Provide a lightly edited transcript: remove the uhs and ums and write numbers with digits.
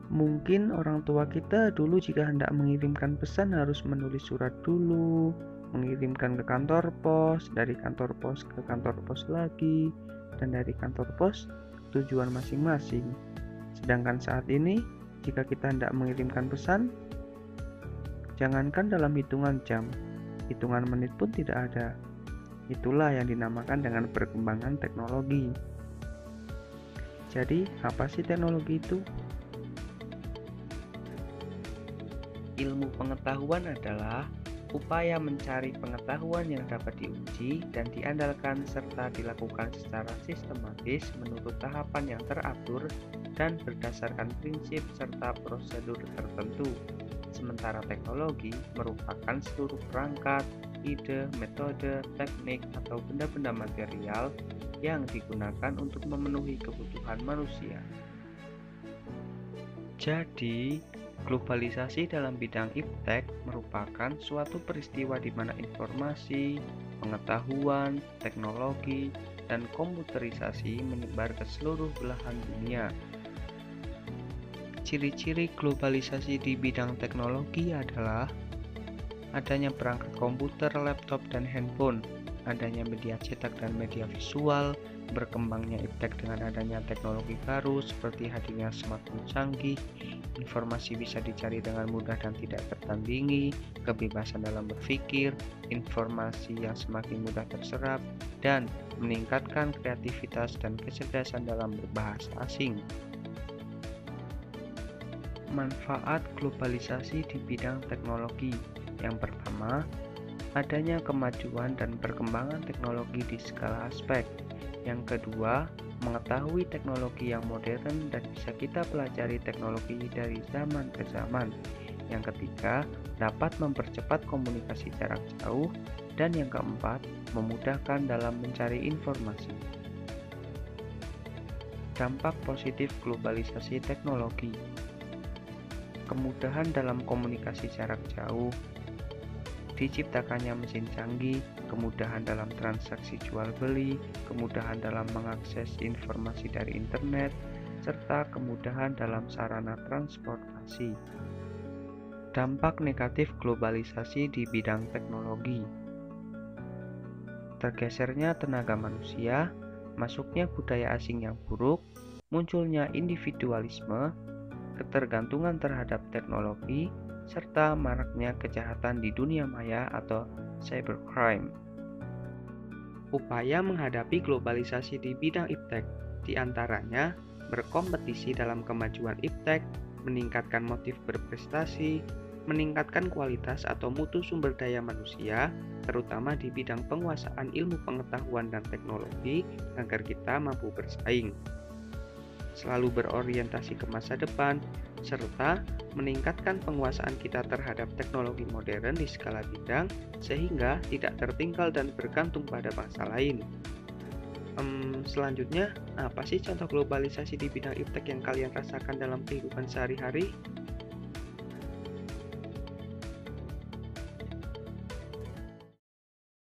Mungkin orang tua kita dulu jika hendak mengirimkan pesan harus menulis surat dulu, mengirimkan ke kantor pos, dari kantor pos ke kantor pos lagi, dan dari kantor pos ke tujuan masing-masing. Sedangkan saat ini, jika kita hendak mengirimkan pesan, jangankan dalam hitungan jam, hitungan menit pun tidak ada. Itulah yang dinamakan dengan perkembangan teknologi. Jadi, apa sih teknologi itu? Ilmu pengetahuan adalah upaya mencari pengetahuan yang dapat diuji dan diandalkan serta dilakukan secara sistematis menurut tahapan yang teratur dan berdasarkan prinsip serta prosedur tertentu. Sementara teknologi merupakan seluruh perangkat, ide, metode, teknik, atau benda-benda material yang digunakan untuk memenuhi kebutuhan manusia. Jadi, globalisasi dalam bidang iptek merupakan suatu peristiwa di mana informasi, pengetahuan, teknologi, dan komputerisasi menyebar ke seluruh belahan dunia. Ciri-ciri globalisasi di bidang teknologi adalah adanya perangkat komputer, laptop, dan handphone, adanya media cetak dan media visual, berkembangnya iptek dengan adanya teknologi baru seperti hadirnya smartphone canggih, informasi bisa dicari dengan mudah dan tidak tertandingi, kebebasan dalam berpikir, informasi yang semakin mudah terserap, dan meningkatkan kreativitas dan kecerdasan dalam berbahasa asing. Manfaat globalisasi di bidang teknologi. Yang pertama, adanya kemajuan dan perkembangan teknologi di segala aspek. Yang kedua, mengetahui teknologi yang modern dan bisa kita pelajari teknologi dari zaman ke zaman. Yang ketiga, dapat mempercepat komunikasi jarak jauh. Dan yang keempat, memudahkan dalam mencari informasi. Dampak positif globalisasi teknologi. Kemudahan dalam komunikasi jarak jauh, diciptakannya mesin canggih, kemudahan dalam transaksi jual beli, kemudahan dalam mengakses informasi dari internet, serta kemudahan dalam sarana transportasi. Dampak negatif globalisasi di bidang teknologi. Tergesernya tenaga manusia, masuknya budaya asing yang buruk, munculnya individualisme, ketergantungan terhadap teknologi, serta maraknya kejahatan di dunia maya atau cybercrime. Upaya menghadapi globalisasi di bidang iptek, diantaranya berkompetisi dalam kemajuan iptek, meningkatkan motif berprestasi, meningkatkan kualitas atau mutu sumber daya manusia, terutama di bidang penguasaan ilmu pengetahuan dan teknologi agar kita mampu bersaing. Selalu berorientasi ke masa depan, serta meningkatkan penguasaan kita terhadap teknologi modern di skala bidang sehingga tidak tertinggal dan bergantung pada bangsa lain. Selanjutnya, apa sih contoh globalisasi di bidang iptek yang kalian rasakan dalam kehidupan sehari-hari?